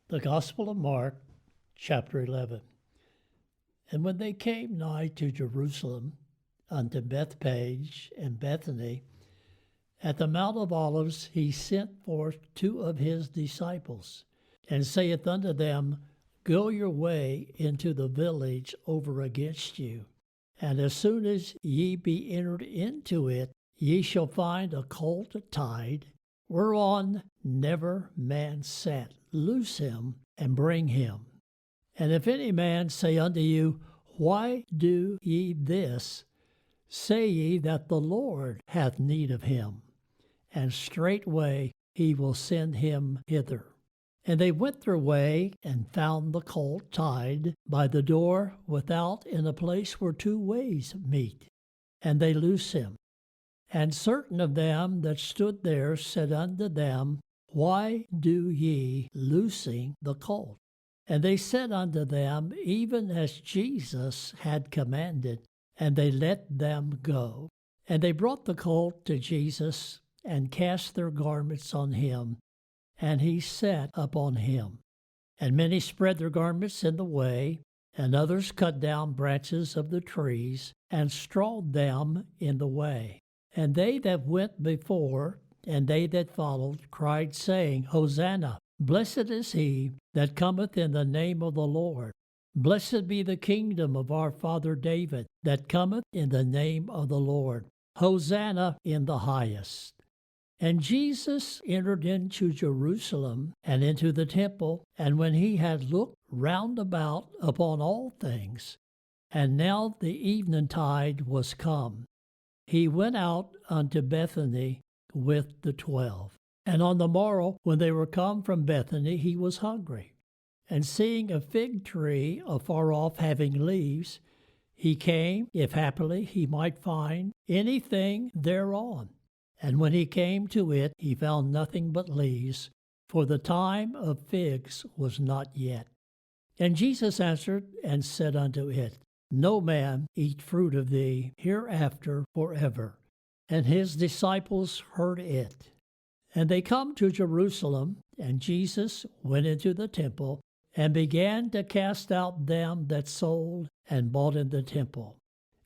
The Gospel of Mark, chapter 11. And when they came nigh to Jerusalem, unto Bethphage and Bethany, at the Mount of Olives, he sent forth two of his disciples, and saith unto them, Go your way into the village over against you, and as soon as ye be entered into it, ye shall find a colt tied, whereon never man sat. Loose him, and bring him. And if any man say unto you, Why do ye this? Say ye that the Lord hath need of him, and straightway he will send him hither. And they went their way, and found the colt tied by the door without in a place where two ways meet. And they loose him. And certain of them that stood there said unto them, Why do ye loosing the colt? And they said unto them, Even as Jesus had commanded. And they let them go. And they brought the colt to Jesus, and cast their garments on him, and he sat upon him. And many spread their garments in the way, and others cut down branches of the trees, and strawed them in the way. And they that went before, and they that followed, cried, saying, Hosanna! Blessed is he that cometh in the name of the Lord. Blessed be the kingdom of our father David, that cometh in the name of the Lord. Hosanna in the highest. And Jesus entered into Jerusalem, and into the temple, and when he had looked round about upon all things, and now the eventide was come, he went out unto Bethany with the 12. And on the morrow, when they were come from Bethany, he was hungry. And seeing a fig tree afar off having leaves, he came, if happily he might find anything thereon. And when he came to it, he found nothing but leaves, for the time of figs was not yet. And Jesus answered and said unto it, No man eat fruit of thee hereafter forever. And his disciples heard it. And they come to Jerusalem, and Jesus went into the temple, and began to cast out them that sold and bought in the temple,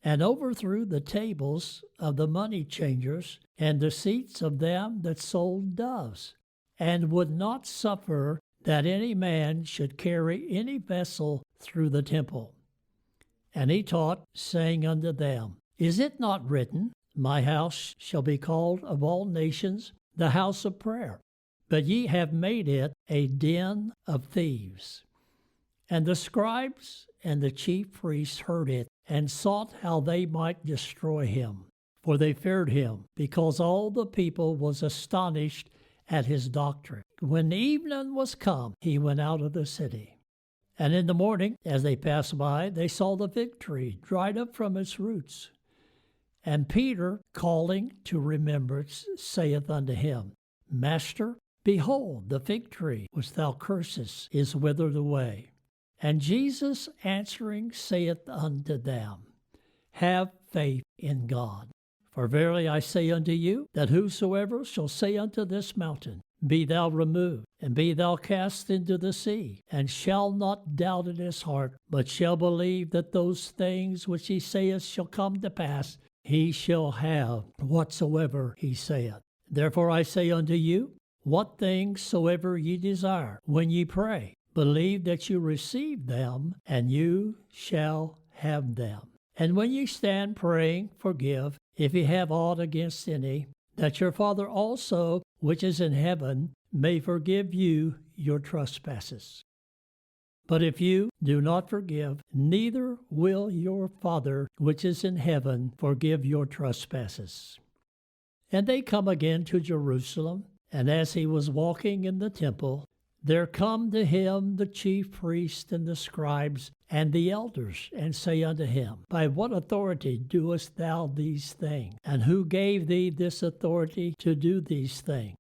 and overthrew the tables of the money changers, and the seats of them that sold doves, and would not suffer that any man should carry any vessel through the temple. And he taught, saying unto them, Is it not written, My house shall be called of all nations the house of prayer? But ye have made it a den of thieves. And the scribes and the chief priests heard it, and sought how they might destroy him. For they feared him, because all the people was astonished at his doctrine. When evening was come, he went out of the city. And in the morning, as they passed by, they saw the fig tree dried up from its roots. And Peter, calling to remembrance, saith unto him, Master, behold, the fig tree which thou cursest is withered away. And Jesus answering saith unto them, Have faith in God. For verily I say unto you, that whosoever shall say unto this mountain, Be thou removed, and be thou cast into the sea, and shall not doubt in his heart, but shall believe that those things which he saith shall come to pass, he shall have whatsoever he saith. Therefore I say unto you, what things soever ye desire, when ye pray, believe that you receive them, and you shall have them. And when ye stand praying, forgive, if ye have aught against any, that your Father also, which is in heaven, may forgive you your trespasses. But if you do not forgive, neither will your Father, which is in heaven, forgive your trespasses. And they come again to Jerusalem, and as he was walking in the temple, there come to him the chief priests and the scribes and the elders, and say unto him, By what authority doest thou these things? And who gave thee this authority to do these things?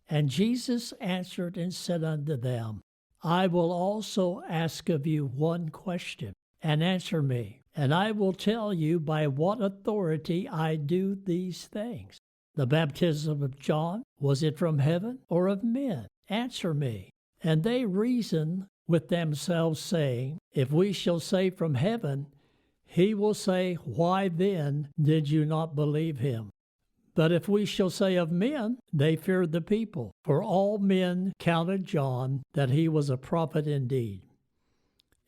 And Jesus answered and said unto them, I will also ask of you one question, and answer me, and I will tell you by what authority I do these things. The baptism of John, was it from heaven or of men? Answer me. And they reason with themselves, saying, If we shall say from heaven, he will say, Why then did you not believe him? But if we shall say of men, they feared the people, for all men counted John that he was a prophet indeed.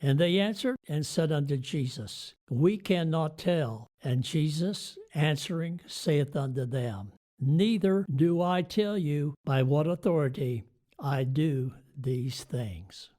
And they answered and said unto Jesus, We cannot tell. And Jesus answering saith unto them, Neither do I tell you by what authority I do these things.